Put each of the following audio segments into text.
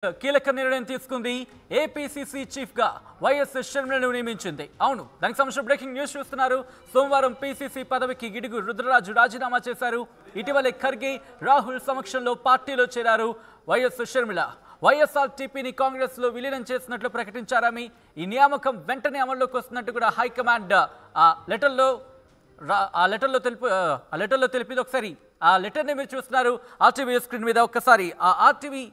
కీలక నిర్ణయం తీసుకుంది. ఏపీసీసీ చీఫ్ గా వైఎస్ షర్మిలను నియమించింది. అవును, దానికి సంబంధించిన బ్రేకింగ్ న్యూస్ చూస్తున్నారు. సోమవారం పీసీసీ పదవికి గిడుగు రుద్రరాజు రాజీనామా చేశారు. ఇటీవలే ఖర్గే, రాహుల్ సమక్షంలో పార్టీలో చేరారు వైఎస్ షర్మిల. వైఎస్ఆర్టీపీని కాంగ్రెస్ లో విలీనం చేసినట్లు ప్రకటించారామి. ఈ నియామకం వెంటనే అమల్లోకి వస్తున్నట్టు కూడా హైకమాండ్ ఆ లెటర్లో తెలిపింది. ఒకసారి ఆ లెటర్ని మీరు చూస్తున్నారు ఆర్టీవీ స్క్రీన్ మీద. ఒక్కసారి ఆ ఆర్టీవీ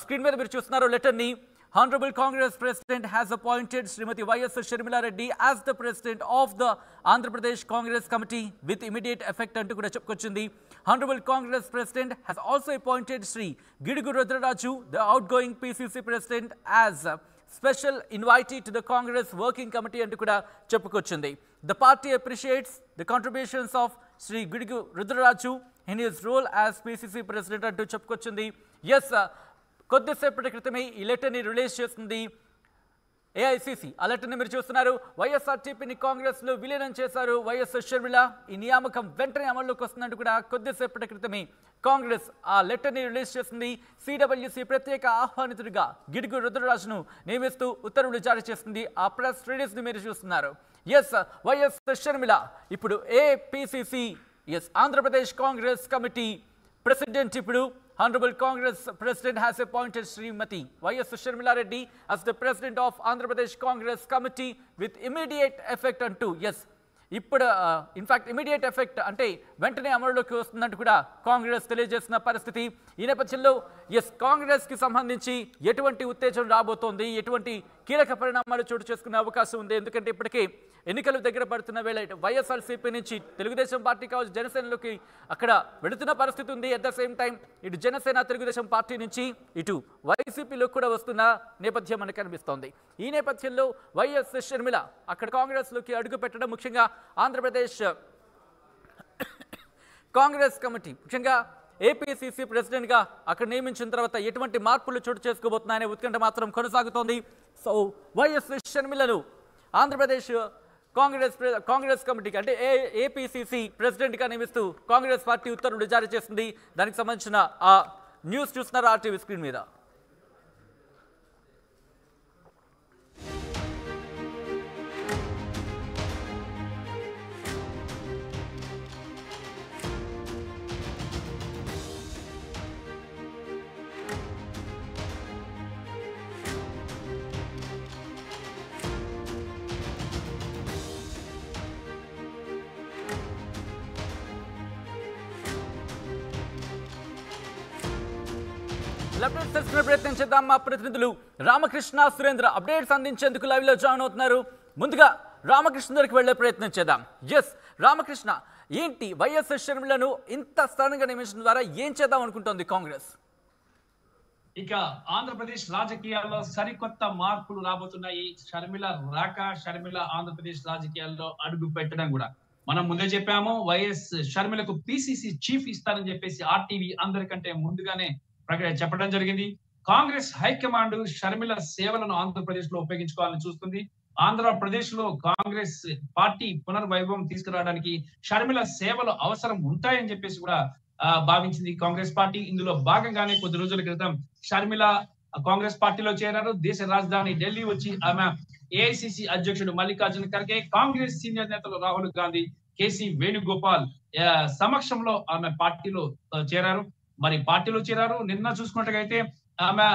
స్క్రీన్ మీద మీరు చూస్తున్నారు లెటర్ ని. Honorable Congress President has appointed Srimati Y.S. Sharmila Reddy as the President of the Andhra Pradesh Congress Committee with immediate effect అంటూ కూడా చెప్పుకొచ్చింది. Honorable Congress President has also appointed Sri Gidugu Rudraraju, the outgoing PCC President, as special invitee to the Congress Working Committee అంటూ కూడా చెప్పుకొచ్చింది. The party appreciates the contributions of Sri Gidugu Rudraraju in his role as PCC President అంటూ చెప్పుకొచ్చింది. Yes, కొద్దిసేపటి క్రితమే ఈ లెటర్ని release చేస్తుంది ఏఐసిసి. ఆ లెటర్ని మీరు చూస్తున్నారు. వైఎస్ఆర్టీపీని కాంగ్రెస్లో విలీనం చేశారు వైఎస్ షర్మిల. ఈ నియామకం వెంటనే అమల్లోకి వస్తున్నట్టు కూడా కొద్దిసేపటి క్రితమే కాంగ్రెస్ ఆ లెటర్ని రిలీజ్ చేసింది. సిడబ్ల్యూసి ప్రత్యేక ఆహ్వానితుడిగా గిడుగు రుద్రరాజును నియమిస్తూ ఉత్తర్వులు జారీ చేసింది. ఆ ప్రెస్ రిలీజ్ని మీరు చూస్తున్నారు. ఎస్, వైఎస్ షర్మిల ఇప్పుడు APCC Andhra Pradesh Congress committee president. ఇప్పుడు Honorable Congress President has appointed Srimati Y.S. Sharmila Reddy as the President of Andhra Pradesh Congress Committee with immediate effect అంటూ. ఎస్, ఇప్పుడు ఇన్ఫాక్ట్ ఇమీడియట్ ఎఫెక్ట్ అంటే వెంటనే అమలులోకి వస్తుందంటూ కూడా కాంగ్రెస్ తెలియజేసిన పరిస్థితి. ఈ నేపథ్యంలో కాంగ్రెస్కి సంబంధించి ఎటువంటి ఉత్తేజం రాబోతోంది, ఎటువంటి కీలక పరిణామాలు చోటు చేసుకునే అవకాశం ఉంది. ఎందుకంటే ఇప్పటికే ఎన్నికలు దగ్గర పడుతున్న వేళ వైఎస్ఆర్సీపీ నుంచి తెలుగుదేశం పార్టీ కావచ్చు జనసేనలోకి అక్కడ వెళుతున్న పరిస్థితి ఉంది. అట్ ద సేమ్ టైం ఇటు జనసేన తెలుగుదేశం పార్టీ నుంచి ఇటు వైసీపీలో కూడా వస్తున్న నేపథ్యం మనకు కనిపిస్తోంది. ఈ నేపథ్యంలో వైఎస్ షర్మిల అక్కడ కాంగ్రెస్లోకి అడుగు పెట్టడం, ముఖ్యంగా ఆంధ్రప్రదేశ్ కాంగ్రెస్ కమిటీ ముఖ్యంగా ఏపీసీసీ ప్రెసిడెంట్గా అక్కడ నియమించిన తర్వాత ఎటువంటి మార్పులు చోటు చేసుకోబోతున్నాయనే ఉత్కంఠ మాత్రం కొనసాగుతోంది. సో వైఎస్ షర్మిలను ఆంధ్రప్రదేశ్ కాంగ్రెస్ కమిటీకి అంటే ఏపీసీసీ ప్రెసిడెంట్గా నియమిస్తూ కాంగ్రెస్ పార్టీ ఉత్తర్వులు జారీ చేసింది. దానికి సంబంధించిన ఆ న్యూస్ చూస్తున్నారు ఆర్టీవీ స్క్రీన్ మీద. అప్డేట్స్ తెలుసుకునే ప్రయత్నం చేద్దాం. మా ప్రతినిధులు రామకృష్ణ, సురేంద్ర అప్డేట్స్ అందించేందుకు లైవ్ లో జాయిన్ అవుతున్నారు. ముందుగా రామకృష్ణ దగ్గరికి వెళ్లే ప్రయత్నం చేద్దాం. ఎస్ రామకృష్ణ, ఏంటి వైఎస్ షర్మిలను ఇంత స్థానంగా నియమించడం ద్వారా ఏం చేద్దాం అనుకుంటోంది కాంగ్రెస్? ఇక ఆంధ్రప్రదేశ్ రాజకీయాల్లో సరికొత్త మార్పులు రాబోతున్నాయి. షర్మిల రాక, షర్మిల ఆంధ్రప్రదేశ్ రాజకీయాల్లో అడుగు పెట్టడం కూడా మనం ముందే చెప్పాము. వైఎస్ షర్మిలకు పిసిసి చీఫ్ ఇస్తారని చెప్పేసి ఆర్టీవీ అందరికంటే ముందుగానే చెప్పడం జరిగింది. కాంగ్రెస్ హైకమాండ్ షర్మిల సేవలను ఆంధ్రప్రదేశ్ లో ఉపయోగించుకోవాలని చూస్తుంది. ఆంధ్రప్రదేశ్ లో కాంగ్రెస్ పార్టీ పునర్వైభవం తీసుకురావడానికి షర్మిల సేవలు అవసరం ఉంటాయని చెప్పేసి కూడా భావించింది కాంగ్రెస్ పార్టీ. ఇందులో భాగంగానే కొద్ది రోజుల క్రితం షర్మిల కాంగ్రెస్ పార్టీలో చేరారు. దేశ రాజధాని ఢిల్లీ వచ్చి ఆమె ఏఐసిసి అధ్యక్షుడు మల్లికార్జున ఖర్గే, కాంగ్రెస్ సీనియర్ నేతలు రాహుల్ గాంధీ, కేసీ వేణుగోపాల్ సమక్షంలో ఆమె పార్టీలో చేరారు. నిన్న చూసుకున్నట్టుగైతే ఆమె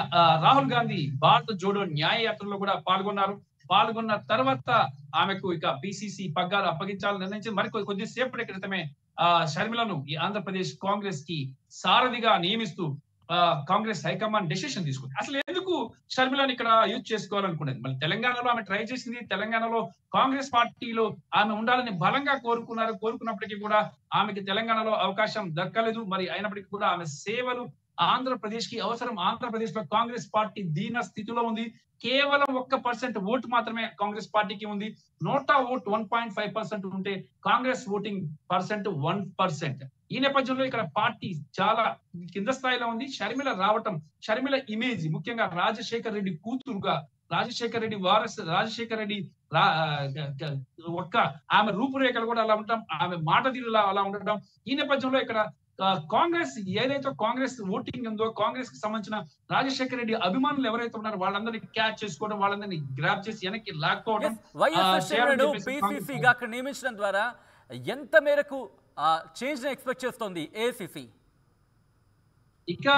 రాహుల్ గాంధీ భారత్ జోడో న్యాయ యాత్రలో కూడా పాల్గొన్న తర్వాత ఆమెకు ఇక పిసిసి పగ్గాలు అప్పగించాలని నిర్ణయించి మరి కొద్దిసేపటి క్రితమే షర్మిలను ఈ ఆంధ్రప్రదేశ్ కాంగ్రెస్ కి సారథిగా నియమిస్తూ కాంగ్రెస్ హైకమాండ్ డెసిషన్ తీసుకుంది. అసలు ఎందుకు షర్మిలను ఇక్కడ యూజ్ చేసుకోవాలనుకునేది? మళ్ళీ తెలంగాణలో ఆమె ట్రై చేసింది. తెలంగాణలో కాంగ్రెస్ పార్టీలో ఆమె ఉండాలని బలంగా కోరుకున్నప్పటికీ కూడా ఆమెకి తెలంగాణలో అవకాశం దక్కలేదు. మరి అయినప్పటికీ కూడా ఆమె సేవలు ఆంధ్రప్రదేశ్ కి అవసరం. ఆంధ్రప్రదేశ్ లో కాంగ్రెస్ పార్టీ దీన స్థితిలో ఉంది. కేవలం 1% ఓటు మాత్రమే కాంగ్రెస్ పార్టీకి ఉంది. నోటా ఓట్ 1.5% ఉంటే కాంగ్రెస్ ఓటింగ్ పర్సెంట్ 1%. ఈ నేపథ్యంలో ఇక్కడ పార్టీ చాలా కింద స్థాయిలో ఉంది. షర్మిల రావటం, షర్మిల ఇమేజ్ ముఖ్యంగా రాజశేఖర్ రెడ్డి కూతురుగా, రాజశేఖర్ రెడ్డి వారసు, రాజశేఖర్ రెడ్డి ఆమె రూపురేఖలు కూడా అలా ఉండటం, ఆమె మాట తీరులా అలా ఉండటం, ఈ నేపథ్యంలో ఇక్కడ కాంగ్రెస్ ఏదైతే కాంగ్రెస్ ఓటింగ్ ఉందో కాంగ్రెస్ కి సంబంధించిన రాజశేఖర రెడ్డి అభిమానులు ఎవరైతే ఉన్నారో వాళ్ళందరినీ క్యాచ్ చేసుకోవడం, వాళ్ళందరినీ గ్రాప్ చేసి వెనక్కి లాక్కోవడం వైఎస్ షర్మిలను పిసిసిగా అక్కడ నియమించడం ద్వారా ఎంత మేరకు చేంజ్ ఎక్స్పెక్ట్ చేస్తోంది ఏఐసిసి? ఇక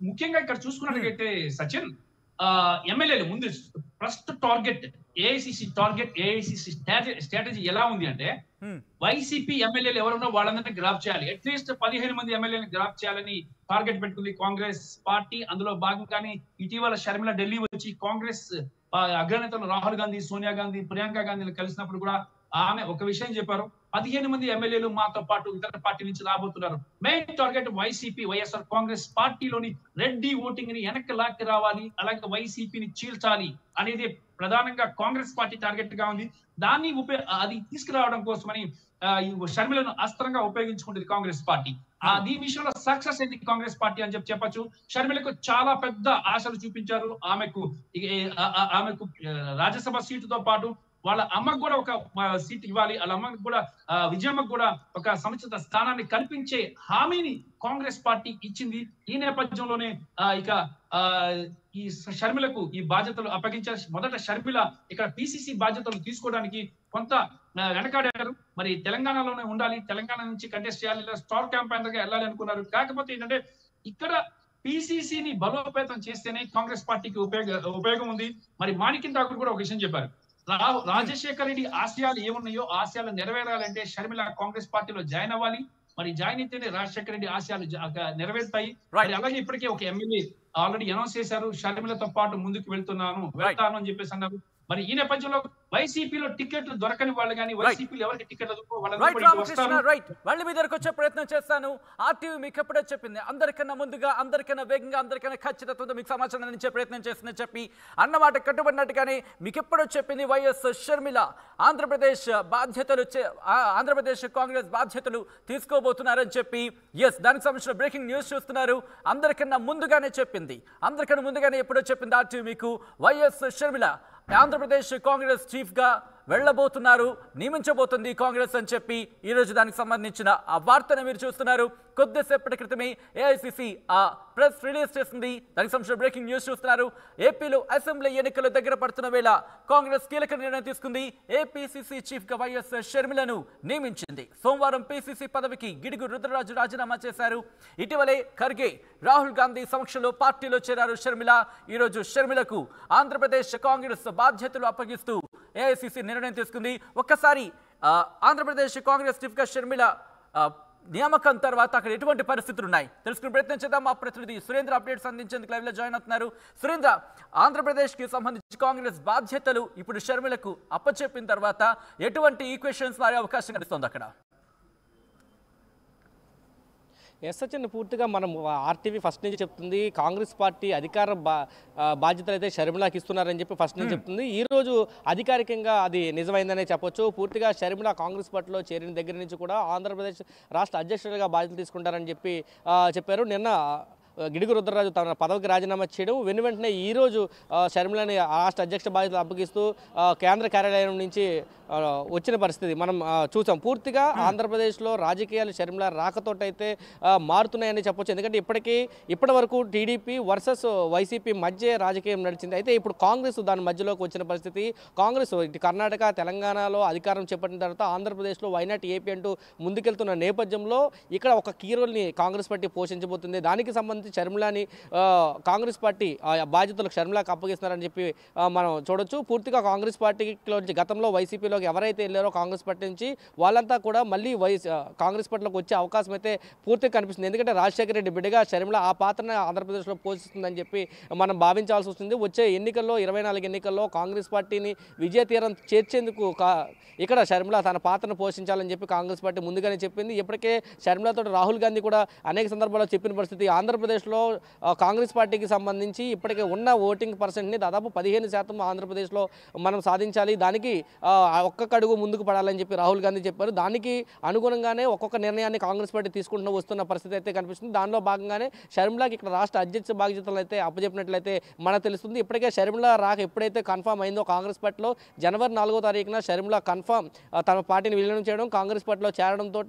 ముఖ్యంగా ఇక్కడ చూసుకున్నట్లయితే సచిన్, ఎమ్మెల్యేలు ముందు ఫస్ట్ టార్గెట్ ఏఐసిసి స్ట్రాటజీ ఎలా ఉంది అంటే వైసీపీ ఎమ్మెల్యేలు ఎవరున్నా వాళ్ళందరినీ గ్రాప్ చేయాలి. అట్లీస్ట్ 15 మంది ఎమ్మెల్యేలను గ్రాప్ చేయాలని టార్గెట్ పెట్టుకుంది కాంగ్రెస్ పార్టీ. అందులో భాగంగానే ఇటీవల షర్మిల ఢిల్లీ వచ్చి కాంగ్రెస్ అగ్రనేతలు రాహుల్ గాంధీ, సోనియా గాంధీ, ప్రియాంక గాంధీని కలిసినప్పుడు కూడా ఆమె ఒక విషయం చెప్పారు, 15 మంది ఎమ్మెల్యేలు మాతో పాటు ఇతర పార్టీ నుంచి రాబోతున్నారు. Main target YCP YSR Congress పార్టీలోని రెడ్డి ఓటింగ్ ని వెనక్కి లాక్కి రావాలి, అలాగే వైసీపీని చీల్చాలి అనేది ప్రధానంగా కాంగ్రెస్ పార్టీ టార్గెట్ గా ఉంది. దాన్ని అది తీసుకురావడం కోసమని షర్మిలను అస్త్రంగా ఉపయోగించుకుంటుంది కాంగ్రెస్ పార్టీ. ఈ విషయంలో సక్సెస్ అయింది కాంగ్రెస్ పార్టీ అని చెప్పచ్చు. షర్మిలకు చాలా పెద్ద ఆశలు చూపించారు. ఆమెకు రాజ్యసభ సీటుతో పాటు వాళ్ళ అమ్మకు కూడా ఒక సీట్ ఇవ్వాలి, వాళ్ళ అమ్మకు కూడా విజయమ్మకు కూడా ఒక సముచిత స్థానాన్ని కల్పించే హామీని కాంగ్రెస్ పార్టీ ఇచ్చింది. ఈ నేపథ్యంలోనే ఇక ఈ షర్మిలకు ఈ బాధ్యతలు అప్పగించారు. మొదట షర్మిల ఇక్కడ పిసిసి బాధ్యతలు తీసుకోవడానికి కొంత వెనకాడారు. మరి తెలంగాణలోనే ఉండాలి, తెలంగాణ నుంచి కంటెస్ట్ చేయాలి, స్టార్ క్యాంపెయినర్ గా వెళ్ళాలి అనుకున్నారు. కాకపోతే ఏంటంటే ఇక్కడ పిసిసిని బలోపేతం చేస్తేనే కాంగ్రెస్ పార్టీకి ఉపయోగం ఉంది. మరి మాణిక్యం ఠాకూర్ కూడా ఒక విషయం చెప్పారు, రాజశేఖర రెడ్డి ఆశయాలు ఏమున్నాయో ఆశయాలు నెరవేరాలంటే షర్మిల కాంగ్రెస్ పార్టీలో జాయిన్ అవ్వాలి. మరి జాయిన్ అయితేనే రాజశేఖర రెడ్డి ఆశయాలు నెరవేరుతాయి. అలాగే ఇప్పటికే ఒక ఎమ్మెల్యే ఆల్రెడీ అనౌన్స్ చేశారు, షర్మిలతో పాటు ముందుకు వెళ్తాను అని చెప్పేసి అన్నారు. మరి ఈ నేపథ్యంలో వైసీపీలో టికెట్లు దొరకని వాళ్ళు కానీ వైసీపీలో ఎవరికి టికెట్ వాళ్ళ మీ దగ్గరకు వచ్చే ప్రయత్నం చేస్తాను. ఆర్టీవీ మీకు ఎప్పుడో చెప్పింది, అందరికన్నా ముందుగా, అందరికన్నా వేగంగా, అందరికన్నా ఖచ్చితత్వంతో మీకు సమాచారం అందించే ప్రయత్నం చేస్తుందని చెప్పి అన్నమాట కట్టుబడినట్టుగానే మీకు ఎప్పుడో చెప్పింది వైఎస్ షర్మిల ఆంధ్రప్రదేశ్ కాంగ్రెస్ బాధ్యతలు తీసుకోబోతున్నారని చెప్పి. దానికి సంబంధించిన బ్రేకింగ్ న్యూస్ చూస్తున్నారు. అందరికన్నా ముందుగానే చెప్పింది, ఎప్పుడో చెప్పింది ఆర్టీవీ మీకు. వైఎస్ షర్మిల ఆంధ్రప్రదేశ్ కాంగ్రెస్ చీఫ్ గా వెళ్ళబోతున్నారు, నియమించబోతుంది కాంగ్రెస్ అని చెప్పి ఈ రోజు దానికి సంబంధించిన ఆ వార్తను మీరు చూస్తున్నారు. కొద్దిసేపటి క్రితమే ఏఐసిసి ఆ ప్రెస్ రిలీజ్ చేసింది. దానికి సంబంధించిన బ్రేకింగ్ న్యూస్ చూస్తున్నారు. ఏపీలో అసెంబ్లీ ఎన్నికలు దగ్గర పడుతున్న వేళ కాంగ్రెస్ కీలక నిర్ణయం తీసుకుంది. ఏపీసీసీ చీఫ్ గా వైఎస్ షర్మిలను నియమించింది. సోమవారం పీసీసీ పదవికి గిడుగు రుద్రరాజు రాజీనామా చేశారు. ఇటీవలే ఖర్గే, రాహుల్ గాంధీ సమక్షంలో పార్టీలో చేరారు షర్మిల. ఈ రోజు షర్మిలకు ఆంధ్రప్రదేశ్ కాంగ్రెస్ బాధ్యతలు అప్పగిస్తూ ఏఐసిసి నిర్ణయం తీసుకుంది. ఒక్కసారి ఆంధ్రప్రదేశ్ కాంగ్రెస్ చీఫ్ గా షర్మిల నియామకం తర్వాత అక్కడ ఎటువంటి పరిస్థితులు ఉన్నాయి తెలుసుకునే ప్రయత్నం చేద్దాం. మా ప్రతినిధి సురేంద్ర అప్డేట్స్ అందించేందుకు లైవ్ లో జాయిన్ అవుతున్నారు. సురేంద్ర, ఆంధ్రప్రదేశ్ కి సంబంధించి కాంగ్రెస్ బాధ్యతలు ఇప్పుడు షర్మిలకు అప్పచెప్పిన తర్వాత ఎటువంటి ఈక్వేషన్స్ మారే అవకాశం కనిపిస్తోంది అక్కడ? సచిన్, పూర్తిగా మనం ఆర్టీవీ ఫస్ట్ నుంచి చెప్తుంది కాంగ్రెస్ పార్టీ అధికార బాధ్యతలు అయితే షర్మిలాకి ఇస్తున్నారని చెప్పి ఫస్ట్ నుంచి చెప్తుంది. ఈ రోజు అధికారికంగా అది నిజమైందనే చెప్పొచ్చు. పూర్తిగా షర్మిల కాంగ్రెస్ పార్టీలో చేరిన దగ్గర నుంచి కూడా ఆంధ్రప్రదేశ్ రాష్ట్ర అధ్యక్షుడిగా బాధ్యతలు తీసుకుంటారని చెప్పి చెప్పారు. నిన్న గిడుగు రుద్రరాజు తన పదవికి రాజీనామా చేయడం వెంటనే ఈరోజు షర్మిలని రాష్ట్ర అధ్యక్ష బాధ్యతలు అప్పగిస్తూ కేంద్ర కార్యాలయం నుంచి వచ్చిన పరిస్థితి మనం చూసాం. పూర్తిగా ఆంధ్రప్రదేశ్లో రాజకీయాలు షర్మిల రాకతోటైతే మారుతున్నాయని చెప్పొచ్చు. ఎందుకంటే ఇప్పటి వరకు టీడీపీ వర్సెస్ వైసీపీ మధ్య రాజకీయం నడిచింది. అయితే ఇప్పుడు కాంగ్రెస్ దాని మధ్యలోకి వచ్చిన పరిస్థితి. కాంగ్రెస్ ఇటు కర్ణాటక, తెలంగాణలో అధికారం చేపట్టిన తర్వాత ఆంధ్రప్రదేశ్లో వైనాట్ ఏపీ అంటూ ముందుకెళ్తున్న నేపథ్యంలో ఇక్కడ ఒక కీ రోల్ని కాంగ్రెస్ పార్టీ పోషించబోతుంది. దానికి సంబంధించి షర్మిలాని కాంగ్రెస్ పార్టీ బాధ్యతలకు షర్మిలాకి అప్పగిస్తున్నారని చెప్పి మనం చూడొచ్చు. పూర్తిగా కాంగ్రెస్ పార్టీలో గతంలో వైసీపీలోకి ఎవరైతే వెళ్ళారో కాంగ్రెస్ పార్టీ నుంచి వాళ్ళంతా కూడా మళ్ళీ కాంగ్రెస్ పార్టీలోకి వచ్చే అవకాశం అయితే పూర్తిగా కనిపిస్తుంది. ఎందుకంటే రాజశేఖర రెడ్డి బిడ్డగా షర్మిల ఆ పాత్రను ఆంధ్రప్రదేశ్లో పోషిస్తుందని చెప్పి మనం భావించాల్సి వస్తుంది. వచ్చే ఎన్నికల్లో 24 ఎన్నికల్లో కాంగ్రెస్ పార్టీని విజయ తీరం చేర్చేందుకు ఇక్కడ షర్మిల తన పాత్రను పోషించాలని చెప్పి కాంగ్రెస్ పార్టీ ముందుగానే చెప్పింది. ఇప్పటికే షర్మిలతో రాహుల్ గాంధీ కూడా అనేక సందర్భాల్లో చెప్పిన పరిస్థితి. ఆంధ్రప్రదేశ్ ఆంధ్రప్రదేశ్లో కాంగ్రెస్ పార్టీకి సంబంధించి ఇప్పటికే ఉన్న ఓటింగ్ పర్సెంట్ని దాదాపు 15% ఆంధ్రప్రదేశ్లో మనం సాధించాలి, దానికి ఒక్కొక్క అడుగు ముందుకు పడాలని చెప్పి రాహుల్ గాంధీ చెప్పారు. దానికి అనుగుణంగానే ఒక్కొక్క నిర్ణయాన్ని కాంగ్రెస్ పార్టీ తీసుకుంటూ వస్తున్న పరిస్థితి అయితే కనిపిస్తుంది. దానిలో భాగంగానే షర్మిలాకి ఇక్కడ రాష్ట్ర అధ్యక్ష బాధ్యతలు అయితే అప్పచెప్పినట్లయితే మనకు తెలుస్తుంది. ఇప్పటికే షర్మిల రాక ఎప్పుడైతే కన్ఫర్మ్ అయిందో కాంగ్రెస్ పార్టీలో జనవరి 4వ తారీఖున షర్మిల కన్ఫర్మ్ తన పార్టీని విలీనం చేయడం, కాంగ్రెస్ పార్టీలో చేరడంతో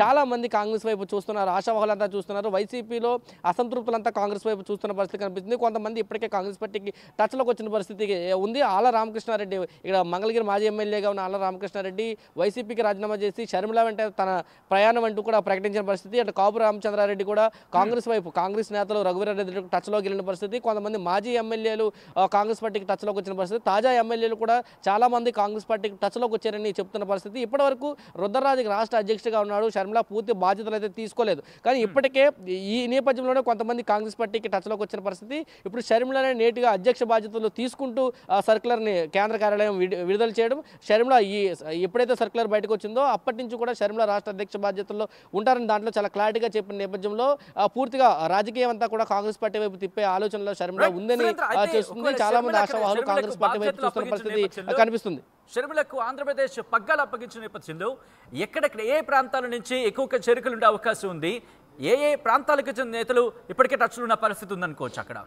చాలా మంది కాంగ్రెస్ వైపు చూస్తున్నారు, ఆశావాహులంతా చూస్తున్నారు. వైసీపీలో అసంతృప్తులంతా కాంగ్రెస్ వైపు చూస్తున్న పరిస్థితి కనిపిస్తుంది. కొంతమంది ఇప్పటికే కాంగ్రెస్ పార్టీకి టచ్లోకి వచ్చిన పరిస్థితి ఉంది. ఆళ్ల రామకృష్ణారెడ్డి, ఇక్కడ మంగళగిరి మాజీ ఎమ్మెల్యేగా ఉన్న ఆళ్ల రామకృష్ణారెడ్డి వైసీపీకి రాజీనామా చేసి షర్మిల వెంట తన ప్రయాణం అంటూ కూడా ప్రకటించిన పరిస్థితి. అటు కాపు రామచంద్రారెడ్డి కూడా కాంగ్రెస్ వైపు, కాంగ్రెస్ నేతలు రఘువీరారెడ్డి టచ్లోకి వెళ్ళిన పరిస్థితి. కొంతమంది మాజీ ఎమ్మెల్యేలు కాంగ్రెస్ పార్టీకి టచ్లోకి వచ్చిన పరిస్థితి. తాజా ఎమ్మెల్యేలు కూడా చాలా మంది కాంగ్రెస్ పార్టీకి టచ్లోకి వచ్చారని చెప్తున్న పరిస్థితి. ఇప్పటివరకు రుద్రరాజుకి రాష్ట్ర అధ్యక్షుడిగా ఉన్నాడు, షర్మిల పూర్తి బాధ్యతలు అయితే తీసుకోలేదు. కానీ ఇప్పటికే ఈ నేపథ్యంలోనే కొంతమంది కాంగ్రెస్ పార్టీకి టచ్లోకి వచ్చిన పరిస్థితి. ఇప్పుడు షర్మిలనే నేటిగా అధ్యక్ష బాధ్యతలు తీసుకుంటూ సర్క్యులర్ని కేంద్ర కార్యాలయం విడుదల చేయడం, షర్మిల ఎప్పుడైతే సర్క్యులర్ బయటకు వచ్చిందో అప్పటి నుంచి కూడా షర్మిల రాష్ట్ర అధ్యక్ష బాధ్యతల్లో ఉంటారని దాంట్లో చాలా క్లారిటీగా చెప్పిన నేపథ్యంలో పూర్తిగా రాజకీయం అంతా కూడా కాంగ్రెస్ పార్టీ వైపు తిప్పే ఆలోచనలో షర్మిల ఉందని చేస్తుంది. చాలా మంది ఆశావాహులు కాంగ్రెస్ పార్టీ వైపు చూస్తున్న పరిస్థితి కనిపిస్తుంది. షర్మిలకు ఆంధ్రప్రదేశ్ పగ్గాలు అప్పగించిన నేపథ్యంలో ఎక్కడెక్కడ ఏ ప్రాంతాల నుంచి ఎక్కువ చేరికలు ఉండే అవకాశం ఉంది, ఏ ప్రాంతాలకు చెందిన నేతలు ఇప్పటికే టచ్లో ఉన్న పరిస్థితి ఉందనుకోవచ్చు అక్కడ?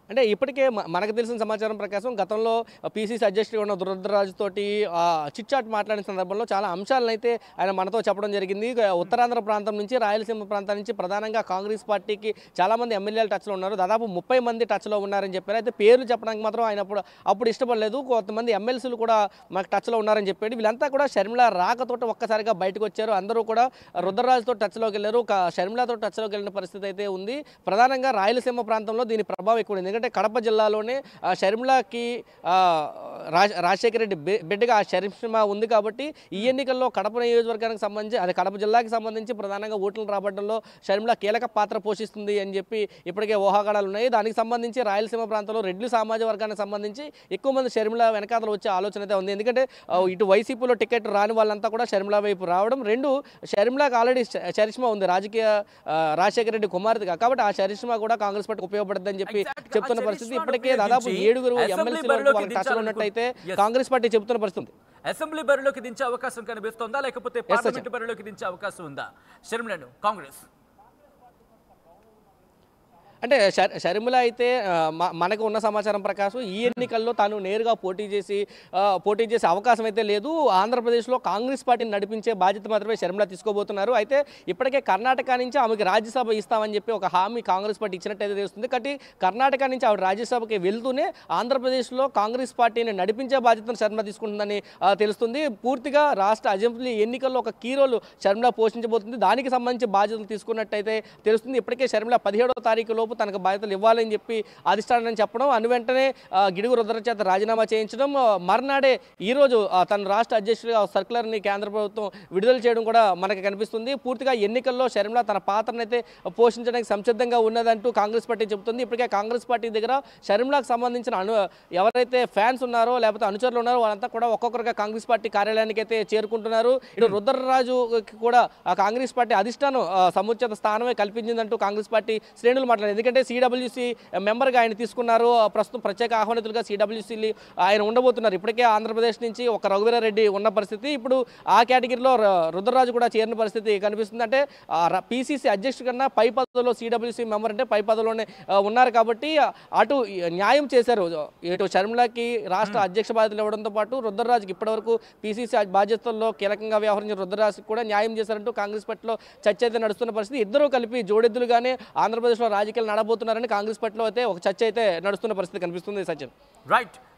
అంటే ఇప్పటికే మనకు తెలిసిన సమాచారం ప్రకారం గతంలో పీసీసీ అధ్యక్షుడిగా ఉన్న రుద్రరాజు తోటి చిట్చాట్ మాట్లాడిన సందర్భంలో చాలా అంశాలను అయితే ఆయన మనతో చెప్పడం జరిగింది. ఉత్తరాంధ్ర ప్రాంతం నుంచి రాయలసీమ ప్రాంతం నుంచి ప్రధానంగా కాంగ్రెస్ పార్టీకి చాలామంది ఎమ్మెల్యేలు టచ్లో ఉన్నారు, దాదాపు 30 మంది టచ్లో ఉన్నారని చెప్పారు. అయితే పేర్లు చెప్పడానికి మాత్రం ఆయన అప్పుడు ఇష్టపడలేదు. కొంతమంది ఎమ్మెల్సీలు కూడా మనకు టచ్లో ఉన్నారని చెప్పాడు. వీళ్ళంతా కూడా షర్మిల రాకతోటి ఒక్కసారిగా బయటకు వచ్చారు. అందరూ కూడా రుద్రరాజుతో టచ్లోకి వెళ్ళారు, షర్మిలతో టచ్లోకి వెళ్ళిన పరిస్థితి అయితే ఉంది. ప్రధానంగా రాయలసీమ ప్రాంతంలో దీని ప్రభావం ఎక్కువ ఉంది. ఎందుకంటే కడప జిల్లాలోనే షర్మిలకి రాజశేఖర రెడ్డి బిడ్డగా ఆ షర్మిల ఉంది కాబట్టి ఈ ఎన్నికల్లో కడప నియోజకవర్గానికి సంబంధించి, అది కడప జిల్లాకి సంబంధించి ప్రధానంగా ఓట్లను రాబట్టడంలో షర్మిల కీలక పాత్ర పోషిస్తుంది అని చెప్పి ఇప్పటికే ఊహాగానాలు ఉన్నాయి. దానికి సంబంధించి రాయలసీమ ప్రాంతంలో రెడ్డి సామాజిక వర్గానికి సంబంధించి ఎక్కువ మంది షర్మిల వెనకాతలు వచ్చే ఆలోచన అయితే ఉంది. ఎందుకంటే ఇటు వైసీపీలో టికెట్ రాని వాళ్ళంతా కూడా షర్మిల వైపు రావడం, రెండు షర్మిలకు ఆల్రెడీ చరిష్మా ఉంది రాజకీయ రాజశేఖర రెడ్డి కుమార్తెగా, కాబట్టి ఆ చరిష్మా కూడా కాంగ్రెస్ పార్టీకి ఉపయోగపడుతుందని చెప్పి చెప్తున్న పరిస్థితి. ఇప్పటికే దాదాపు 7 ఎమ్మెల్సీలు టచ్లో ఉన్నట్టయితే కాంగ్రెస్ పార్టీ చెబుతున్న పరిస్థితి. అసెంబ్లీ బరిలోకి దించే అవకాశం కనిపిస్తోందా, లేకపోతే పార్లమెంట్ బరిలోకి దించే అవకాశం ఉందా షర్మిలను కాంగ్రెస్? అంటే షర్మిల అయితే మనకు ఉన్న సమాచారం ప్రకారం ఈ ఎన్నికల్లో తాను నేరుగా పోటీ చేసే అవకాశం అయితే లేదు. ఆంధ్రప్రదేశ్లో కాంగ్రెస్ పార్టీని నడిపించే బాధ్యత మాత్రమే షర్మిల తీసుకోబోతున్నారు. అయితే ఇప్పటికే కర్ణాటక నుంచి ఆమెకి రాజ్యసభ ఇస్తామని చెప్పి ఒక హామీ కాంగ్రెస్ పార్టీ ఇచ్చినట్టయితే తెలుస్తుంది. కాబట్టి కర్ణాటక నుంచి ఆవిడ రాజ్యసభకి వెళ్తూనే ఆంధ్రప్రదేశ్లో కాంగ్రెస్ పార్టీని నడిపించే బాధ్యతను షర్మిల తీసుకుంటుందని తెలుస్తుంది. పూర్తిగా రాష్ట్ర అసెంబ్లీ ఎన్నికల్లో ఒక కీ రోల్ షర్మిల పోషించబోతుంది. దానికి సంబంధించి బాధ్యతలు తీసుకున్నట్టయితే తెలుస్తుంది. ఇప్పటికే షర్మిల 17వ తారీఖు లోపు తనకు బాధ్యతలు ఇవ్వాలని చెప్పి అధిష్టానం చెప్పడం, వెంటనే గిడుగు రుద్రరాజు చేత రాజీనామా చేయించడం, మర్నాడే ఈరోజు తన రాష్ట్ర అధ్యక్షుడిగా సర్క్యులర్ని కేంద్ర ప్రభుత్వం విడుదల చేయడం కూడా మనకు కనిపిస్తుంది. పూర్తిగా ఎన్నికల్లో షర్మిల తన పాత్రను అయితే పోషించడానికి సంసిద్ధంగా ఉన్నదంటూ కాంగ్రెస్ పార్టీ చెబుతుంది. ఇప్పటికే కాంగ్రెస్ పార్టీ దగ్గర షర్మిలకు సంబంధించిన ఎవరైతే ఫ్యాన్స్ ఉన్నారో లేకపోతే అనుచరులు ఉన్నారో వాళ్ళంతా కూడా ఒక్కొక్కరుగా కాంగ్రెస్ పార్టీ కార్యాలయానికి అయితే చేరుకుంటున్నారు. ఇటు రుద్రరాజుకి కూడా కాంగ్రెస్ పార్టీ అధిష్టానం సముచిత స్థానమే కల్పించిందంటూ కాంగ్రెస్ పార్టీ శ్రేణులు మాట్లాడారు. ఎందుకంటే సిడబ్ల్యూసీ మెంబర్గా ఆయన తీసుకున్నారు, ప్రస్తుతం ప్రత్యేక ఆహ్వానితులుగా సిడబ్ల్యూసీ ఆయన ఉండబోతున్నారు. ఇప్పటికే ఆంధ్రప్రదేశ్ నుంచి ఒక రఘువీరారెడ్డి ఉన్న పరిస్థితి, ఇప్పుడు ఆ కేటగిరీలో రుద్రరాజు కూడా చేరిన పరిస్థితి కనిపిస్తుంది. అంటే పీసీసీ అధ్యక్షుడి కన్నా పై పదవిలో సిడబ్ల్యూసీ మెంబర్ అంటే పై పదవిలోనే ఉన్నారు కాబట్టి అటు న్యాయం చేశారు. ఇటు షర్మిలకి రాష్ట్ర అధ్యక్ష బాధ్యతలు ఇవ్వడంతో పాటు రుద్రరాజుకి ఇప్పటివరకు పీసీసీ బాధ్యతల్లో కీలకంగా వ్యవహరించిన రుద్రరాజుకి కూడా న్యాయం చేశారంటూ కాంగ్రెస్ పార్టీలో చర్చ అయితే నడుస్తున్న పరిస్థితి. ఇద్దరూ కలిపి జోడెద్దులుగానే ఆంధ్రప్రదేశ్లో రాజకీయాలు నడబోతున్నారని కాంగ్రెస్ పార్టీలో అయితే ఒక చర్చ అయితే నడుస్తున్న పరిస్థితి కనిపిస్తుంది. Sachin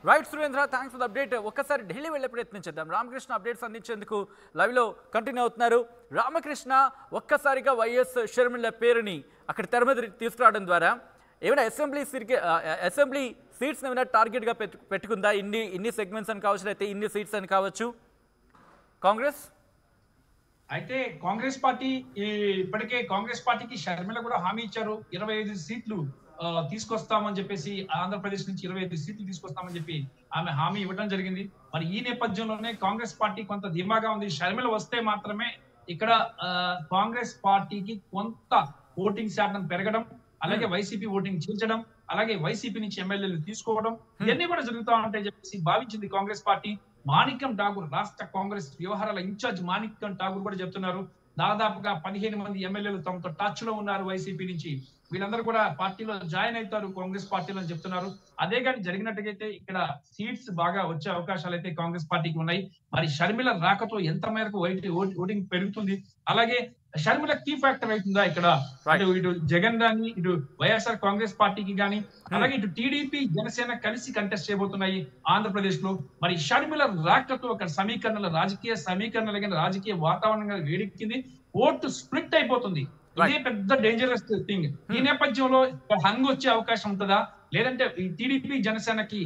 right Surendra, thanks for the update. ఒక్కసారి ఢిల్లీ వెళ్ళే ప్రయత్నం చేద్దాం. రామకృష్ణ అప్డేట్స్ అందించేందుకు లైవ్లో కంటిన్యూ అవుతున్నారు. రామకృష్ణ, ఒక్కసారిగా వైఎస్ షర్మిల పేరుని అక్కడ తెర మీద తీసుకురావడం ద్వారా ఏమైనా అసెంబ్లీ సీట్స్ ఏమైనా టార్గెట్గా పెట్టుకుందా? ఇన్ని సెగ్మెంట్స్ అని కావచ్చు, అయితే ఇన్ని సీట్స్ అని కావచ్చు కాంగ్రెస్? అయితే కాంగ్రెస్ పార్టీ ఇప్పటికే కాంగ్రెస్ పార్టీకి షర్మిల కూడా హామీ ఇచ్చారు, 25 సీట్లు తీసుకొస్తామని చెప్పేసి, ఆంధ్రప్రదేశ్ నుంచి 25 సీట్లు తీసుకొస్తామని చెప్పి ఆమె హామీ ఇవ్వడం జరిగింది. మరి ఈ నేపథ్యంలోనే కాంగ్రెస్ పార్టీ కొంత ధీమాగా ఉంది. షర్మిల వస్తే మాత్రమే ఇక్కడ కాంగ్రెస్ పార్టీకి కొంత ఓటింగ్ శాతం పెరగడం, అలాగే వైసీపీ ఓటింగ్ చీల్చడం, అలాగే వైసీపీ నుంచి ఎమ్మెల్యేలు తీసుకోవడం, ఇవన్నీ కూడా జరుగుతా ఉంటాయని చెప్పేసి భావించింది కాంగ్రెస్ పార్టీ. మాణిక్యం ఠాగూర్, రాష్ట్ర కాంగ్రెస్ వ్యవహారాల ఇన్ఛార్జ్ మాణిక్యం ఠాగూర్ కూడా చెప్తున్నారు, దాదాపుగా 15 మంది ఎమ్మెల్యేలు తమతో టచ్ లో ఉన్నారు వైసీపీ నుంచి, వీళ్ళందరూ కూడా పార్టీలో జాయిన్ అవుతారు కాంగ్రెస్ పార్టీలో అని చెప్తున్నారు. అదే కానీ జరిగినట్టుగైతే ఇక్కడ సీట్స్ బాగా వచ్చే అవకాశాలు అయితే కాంగ్రెస్ పార్టీకి ఉన్నాయి. మరి షర్మిల రాకతో ఎంత మేరకు ఓటింగ్ పెరుగుతుంది, అలాగే షర్మిల కీ ఫ్యాక్టర్ అవుతుందా ఇక్కడ, ఇటు జగన్ గాని ఇటు వైఎస్ఆర్ కాంగ్రెస్ పార్టీకి గాని, అలాగే ఇటు టీడీపీ జనసేన కలిసి కంటెస్ట్ చేయబోతున్నాయి ఆంధ్రప్రదేశ్ లో. మరి షర్మిల రాకతో ఒక సమీకరణల రాజకీయ సమీకరణలు రాజకీయ వాతావరణంగా వేడెక్కింది, ఓటు స్ప్లిట్ అయిపోతుంది. ఇదే పెద్ద డేంజరస్ థింగ్. ఈ నేపథ్యంలో హంగ్ వచ్చే అవకాశం ఉంటుందా, లేదంటే టీడీపీ జనసేనకి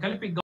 కలిపి